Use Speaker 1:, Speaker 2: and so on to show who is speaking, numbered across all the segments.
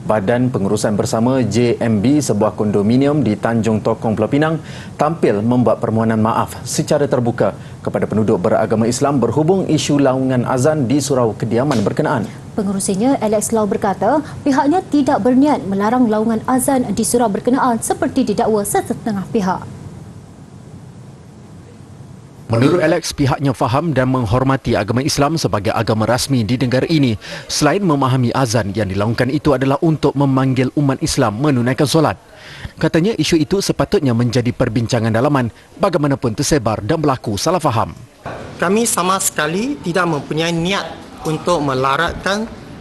Speaker 1: Badan Pengurusan Bersama JMB sebuah kondominium di Tanjung Tokong, Pulau Pinang tampil membuat permohonan maaf secara terbuka kepada penduduk beragama Islam berhubung isu laungan azan di surau kediaman berkenaan.
Speaker 2: Pengerusinya Alex Lau berkata pihaknya tidak berniat melarang laungan azan di surau berkenaan seperti didakwa setengah pihak.
Speaker 3: Menurut Alex, pihaknya faham dan menghormati agama Islam sebagai agama rasmi di negara ini. Selain memahami azan yang dilaungkan itu adalah untuk memanggil umat Islam menunaikan solat. Katanya isu itu sepatutnya menjadi perbincangan dalaman bagaimanapun tersebar dan berlaku salah faham.
Speaker 4: Kami sama sekali tidak mempunyai niat untuk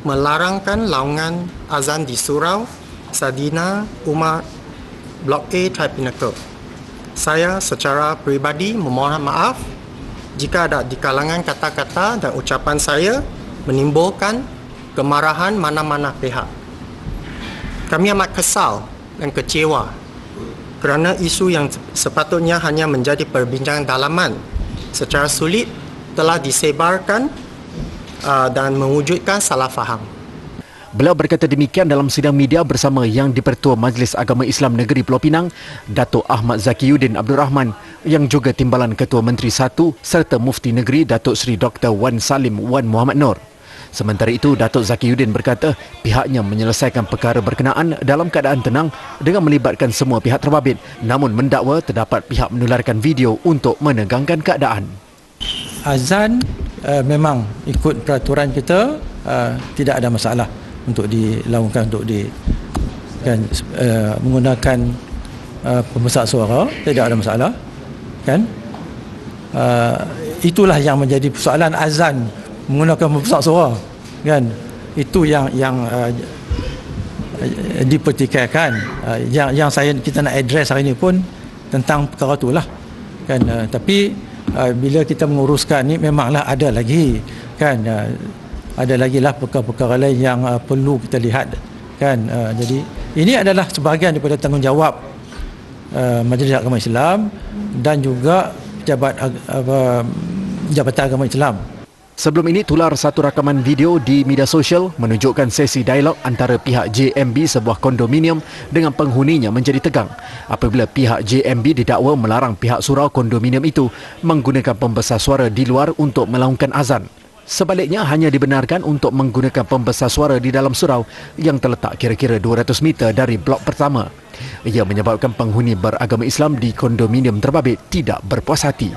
Speaker 4: melarangkan laungan azan di surau Sadina Umar Blok A Tri Pinnacle. Saya secara peribadi memohon maaf jika ada di kalangan kata-kata dan ucapan saya menimbulkan kemarahan mana-mana pihak. Kami amat kesal dan kecewa kerana isu yang sepatutnya hanya menjadi perbincangan dalaman secara sulit telah disebarkan dan mewujudkan salah faham.
Speaker 3: Beliau berkata demikian dalam sidang media bersama Yang di-Pertua Majlis Agama Islam Negeri Pulau Pinang, Datuk Ahmad Zakiyuddin Abdul Rahman, yang juga Timbalan Ketua Menteri 1 serta Mufti Negeri Datuk Seri Dr. Wan Salim Wan Muhammad Nur. Sementara itu, Datuk Zakiyuddin berkata pihaknya menyelesaikan perkara berkenaan dalam keadaan tenang dengan melibatkan semua pihak terbabit, namun mendakwa terdapat pihak menularkan video untuk menegangkan keadaan.
Speaker 5: Azan memang ikut peraturan kita, tidak ada masalah untuk dilakukan, untuk menggunakan pembesar suara, tidak ada masalah, kan? Itulah yang menjadi persoalan azan menggunakan pembesar suara, kan? Itu yang dipertikaikan. Yang kita nak address hari ini pun tentang perkara itulah, kan? Tapi bila kita menguruskan ni memanglah ada lagi, kan? Ada lagi lah perkara-perkara lain yang perlu kita lihat, kan? Jadi ini adalah sebahagian daripada tanggungjawab Majlis Agama Islam dan juga Jabatan Agama Islam.
Speaker 3: Sebelum ini tular satu rakaman video di media sosial menunjukkan sesi dialog antara pihak JMB sebuah kondominium dengan penghuninya menjadi tegang apabila pihak JMB didakwa melarang pihak surau kondominium itu menggunakan pembesar suara di luar untuk melaungkan azan. Sebaliknya hanya dibenarkan untuk menggunakan pembesar suara di dalam surau yang terletak kira-kira 200 meter dari blok pertama. Ia menyebabkan penghuni beragama Islam di kondominium terbabit tidak berpuas hati.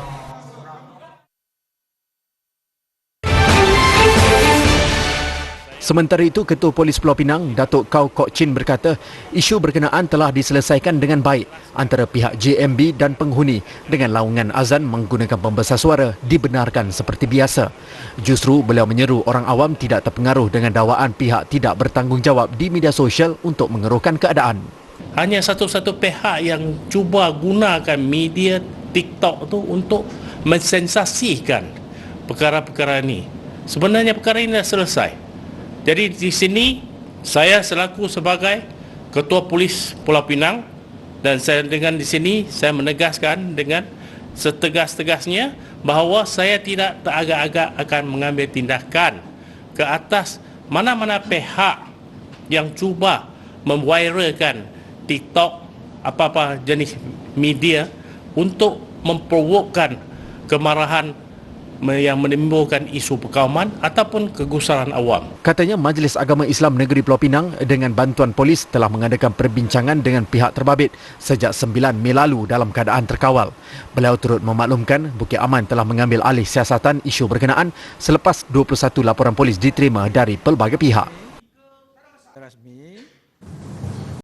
Speaker 3: Sementara itu, Ketua Polis Pulau Pinang, Datuk Kau Kok Chin berkata, isu berkenaan telah diselesaikan dengan baik antara pihak JMB dan penghuni dengan laungan azan menggunakan pembesar suara dibenarkan seperti biasa. Justru beliau menyeru orang awam tidak terpengaruh dengan dakwaan pihak tidak bertanggungjawab di media sosial untuk mengeruhkan keadaan.
Speaker 6: Hanya satu-satu pihak yang cuba gunakan media TikTok tu untuk mensensasikan perkara-perkara ini. Sebenarnya perkara ini dah selesai. Jadi di sini saya selaku sebagai Ketua Polis Pulau Pinang dan saya dengan di sini saya menegaskan dengan setegas-tegasnya bahawa saya tidak teragak-agak akan mengambil tindakan ke atas mana-mana pihak yang cuba memviralkan TikTok apa-apa jenis media untuk memprovokkan kemarahan yang menimbulkan isu perkauman ataupun kegusaran awam.
Speaker 3: Katanya Majlis Agama Islam Negeri Pulau Pinang dengan bantuan polis telah mengadakan perbincangan dengan pihak terbabit sejak 9 Mei lalu dalam keadaan terkawal. Beliau turut memaklumkan Bukit Aman telah mengambil alih siasatan isu berkenaan selepas 21 laporan polis diterima dari pelbagai pihak.